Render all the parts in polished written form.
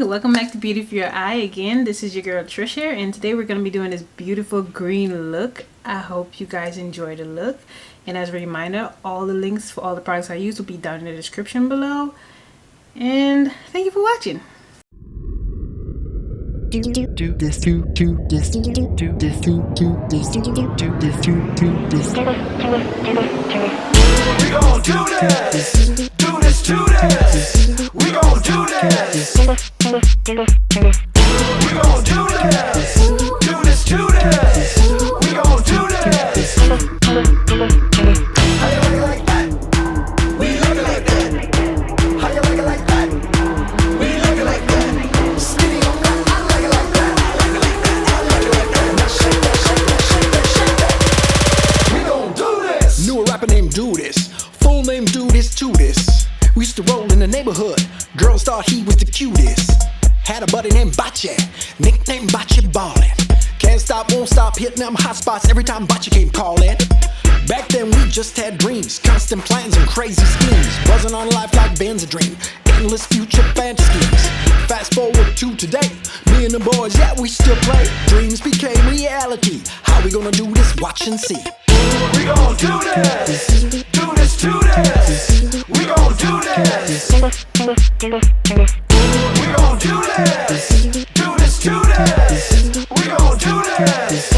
welcome back to Beauty for Your Eye again. This is your girl Trish here, and today we're going to be doing this beautiful green look. I hope you guys enjoy the look, and as a reminder, all the links for all the products I use will be down in the description below, and thank you for watching. Do this, do this, do this, do this, do this, do this. We gon' do this, do this, do this. We gon' do this. We gon' do this, do this, do this. We gon' do this. How you like that? We like it like that. How you like that? We like it like that. Skinny on that, I like it like that. I like it like that. I like it like that. Now shake that, shake that, shake that, shake that. We gon' do this. Knew a rapper named Do This. Full name Do This to This. We used to roll in the neighborhood. Girls thought he was the cutest. Had a buddy named Bache, nicknamed Bache Ballin'. Can't stop, won't stop, hitting them hot spots every time Bache came calling. Back then we just had dreams, constant plans and crazy schemes. Buzzing on life like Ben's a dream, endless future fantasies. Fast forward to today, me and the boys, yeah, we still play. Dreams became reality. How we gonna do this? Watch and see. We gon' do this, do this, do this. We gon' do this. We gon' do this, do this, do this. We gon' do this.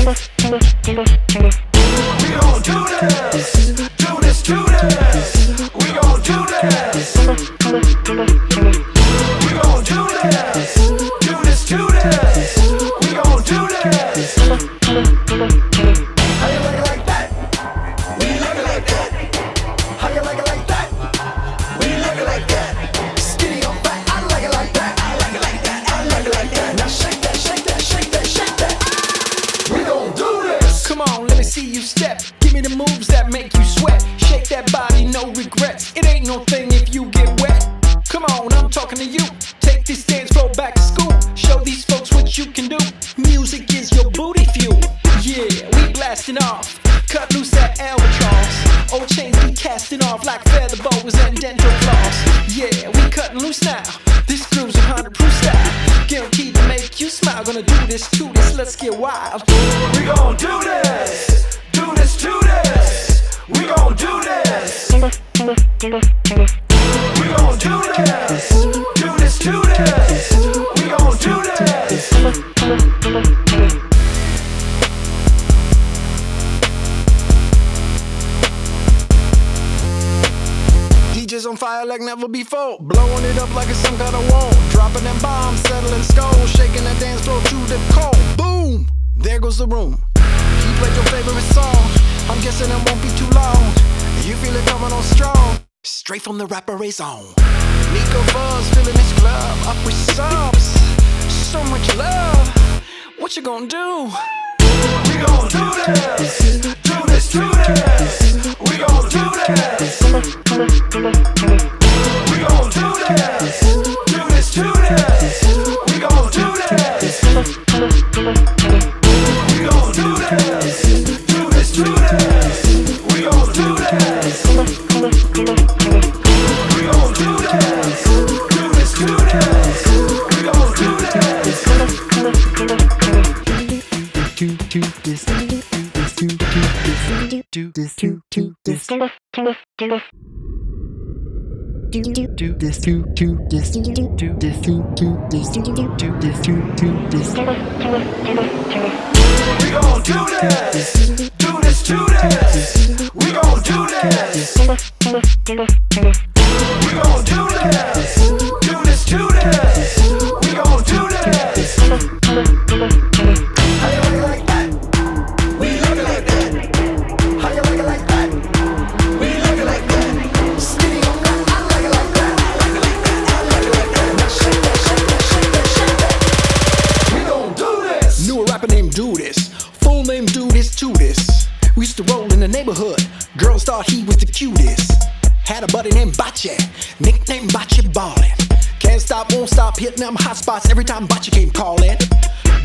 We gon' do this, do this, do this. We gon' do this. We gon' do this, do this, do this. We gon' do this. How you like it like that? We like it like that. How you like it like that? We like it like that. Skinny or fat, I like it like that. I like it like that. I like it like that. Now shake that, shake that, shake that, shake that. We gon' do this. Come on, let me see you step. Give me the moves that make you sweat. Shake that body, no regrets. It ain't no thing if you get wet. Come on, I'm talking to you. Take this dance floor back to school. Show these folks what you can do. Music is your booty fuel. Yeah, we blasting off. Cut loose that albatross. Old chains be casting off like feather boas and dental floss. Yeah, we cutting loose now. This groove's 100 proof style. Guaranteed to make you smile. Gonna do this to this, let's get wild. We gon' do this, do this, do this. We gon' do this. We gon' do this, do this, do this. We gon' do this. DJs on fire like never before. Blowing it up like it's some kind of wall. Dropping them bombs, settling skulls. Shaking that dance floor to the cold. Boom! There goes the room. You played your favorite song. I'm guessing it won't be too long. You feel it coming on strong. Straight from the rapper on. Nico Buzz filling this club up with subs. So much love. What you gonna do? We gon' do this, do this, do this. We gon' do this. We gon' do this, do this, do this. We gon' do this. We gon' do this, do this, do this. We gon' do this. We gon' do this, do this, do this. We gon' do this. Do this, do this, do this, do this, do this. Do this, do this, do this, do this, do this. We gon' do this, do this, do this. We gon' do this. We gon' do this, do this, do this. We gon' do this. How you like that? We like it like that. How you like it like that? We like it like that. Skinny on that, I like it like that. I like it like that. I like it like that. Now shake that, shake that, shake that, shake that. We gon' do this. Knew a rapper named Do This. Full name Do This to This. We used to roll in the neighborhood. Girls thought he was the cutest. Had a buddy named Bache, nicknamed Bache Ballin'. Can't stop, won't stop, hitting hitting them hot spots every time Bocce came calling.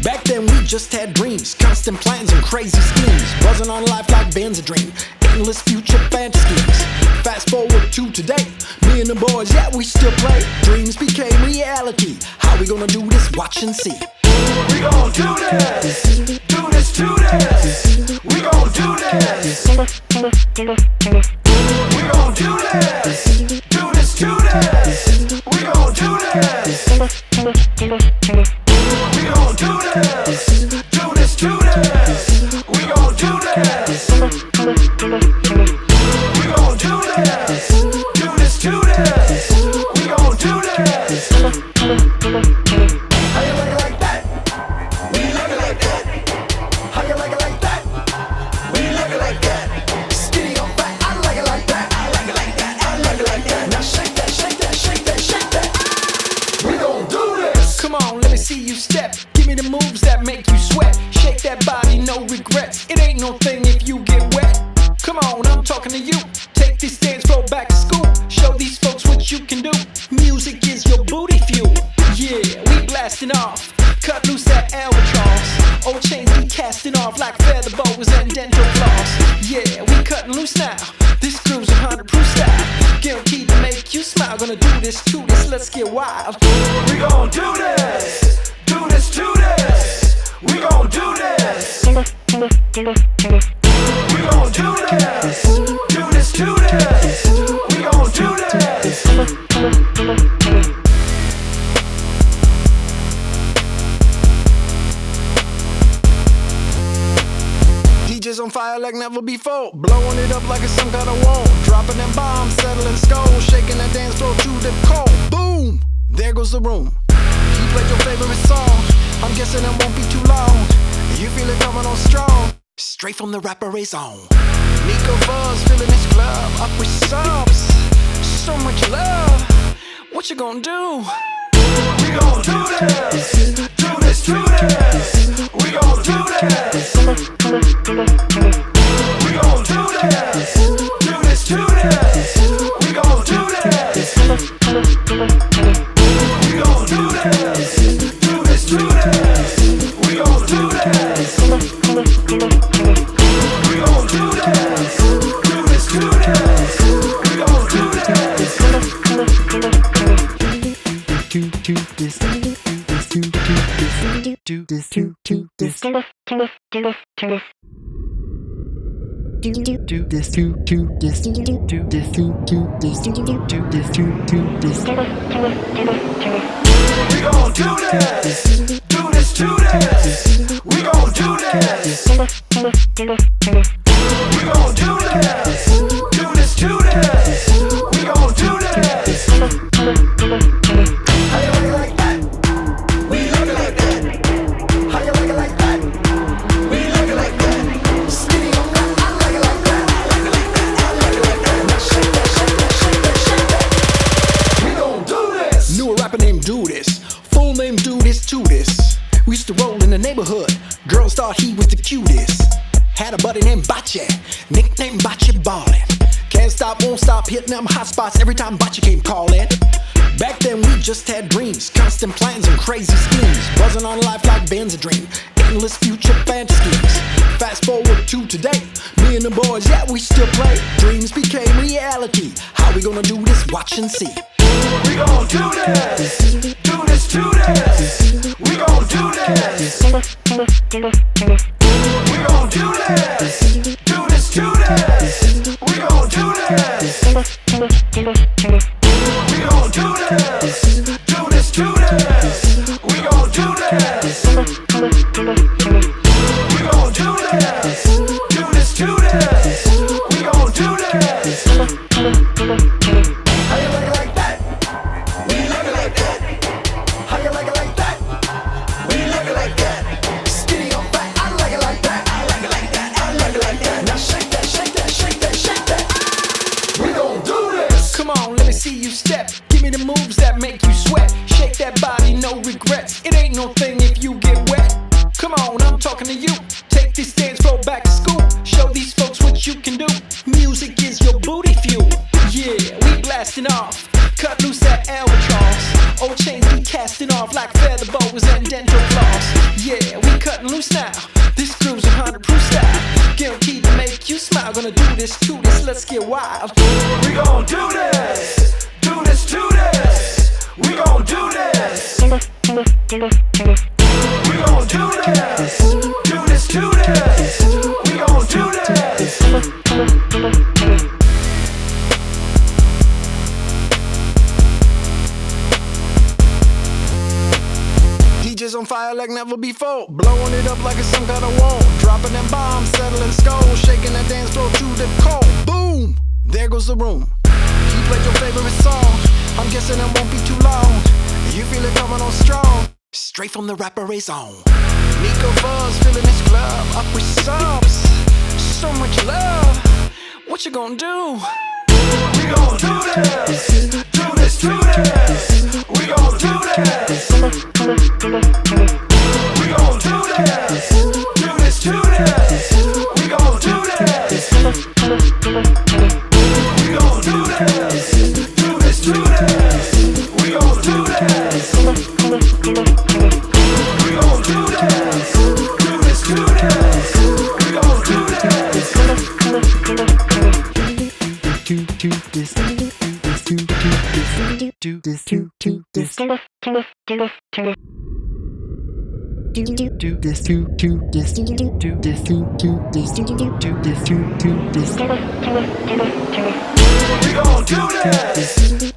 Back then we just had dreams, constant plans and crazy schemes. Buzzing on life like Ben's a dream, endless future fantasies. Fast forward to today, me and the boys, yeah, we still play. Dreams became reality. How we gonna do this? Watch and see. We gon' do this, do this, do this. We gon' do this. We gon' do this, do this, do this. We gon' do this. We gon' do this, do this, do this. We gon' do this. We gon' do this, do this, do this. We gon' do this. How you like it like that? We like it like that. How you like it like that? We like it like that. Skinny or fat, I like it like that. I like it like that. I like it like that. Now shake that, shake that, shake that, shake that. We gon' do this. Come on, let me see you step. Give me the moves that make you sweat. Shake that body, no regrets. It ain't no thing if you get wet. Come on, I'm talking to you. Take this dance floor back to school. Show these folks what you can do. Music is your booty fuel. Yeah, we blasting off. Cut loose that albatross. Old chains be casting off like feather boas and dental floss. Yeah, we cutting loose now. This groove's 100% style. Guaranteed to make you smile. Gonna do this to this, let's get wild. We gon' do this, do this, do this. We gon' do this. We gon' do this, do this, do this. We gon' do this. DJs on fire like never before. Blowing it up like it's some kind of wall. Dropping them bombs, settling skulls. Shaking that dance floor to the core. Boom! There goes the room. You played your favorite song. I'm guessing it won't be too long. You feel it coming on strong. Straight from the rapper is on. Nico Buzz filling this club up with subs. So much love. What you gonna do? We gon' do this, do this, do this. We gon' do this. We gon' do this, do this, do this. We gon' do this. We gon' do this, do this, do this. We gon' do this. We gon' do this, do this, do this. We gon' do this. Do this, do this, do this, do this, do this, do this, do this, do this, do this, We gon' do this, do this, do this. We gon' do this. We gon' do this, do this, do this. We gon' do this. How you like it like that? We like it like that. How you like it like that? We like it like that. Skinny or fat, I like it like that. I like it like that. I like it like that. Now shake that, shake that, shake that, shake that. We gon' do this. Knew a rapper named Do This. Full name Do This to This. We used to roll in the neighborhood. Girls thought he was the cutest. Had a buddy named Bocce, nicknamed Bocce Ballin'. Can't stop, won't stop, hitting them hot spots every time Bocce came calling. Back then we just had dreams, constant plans and crazy schemes. Buzzing on life like Ben's a dream, endless future fantasies. Fast forward to today, me and the boys, yeah, we still play. Dreams became reality. How we gonna do this? Watch and see. We gon' do this, do this, do this. We gon' do this. We gon' do this, do this, do this. We gon' do this. We gon' do this, do this, do this. We gon' do this. We gon' do this, do this, do this. We gon' do this. How you like it like that? We like it like that. How you like it like that? We like it like that. Skinny or fat, I like it like that. I like it like that. I like it like that. Now shake that, shake that, shake that, shake that. We gon' do this. Come on, let me see you step. Give me the moves that make you sweat. Shake that body, no regrets. It ain't no thing if you get wet. Come on, I'm talking to you. Take this dance floor back to school. Show these folks what you can do. Music is your booty fuel. Yeah, we blasting off. Cut loose that albatross. Old chains be casting off off like feather boas and dental floss. Yeah, we cutting loose now. This groove's 100% style, guaranteed to make you smile. Gonna do this to this, let's get wild. We gon' do this, do this to this. We gon' do this. We gon' do this, do this to this. We gon' do this. DJs on fire like never before, blowing it up like it's some kind of wall, dropping them bombs, settling skulls, shaking the dance floor to the cold. Boom! There goes the room. You played your favorite song. I'm guessing it won't be too long. You feel it coming on strong, straight from the rapper Ray's on. Nico Fuzz filling this club up with subs. So much love. What you gonna do? We gon' do this, do this to this. We gon' do this. We gon' do this, do this to this. We gon' do this. We gon' do this, do this to this. We gon' do this. We gon' do this, do this to this. We gon' do this. Do this, do this, do this, do this, do this, We gon' do this,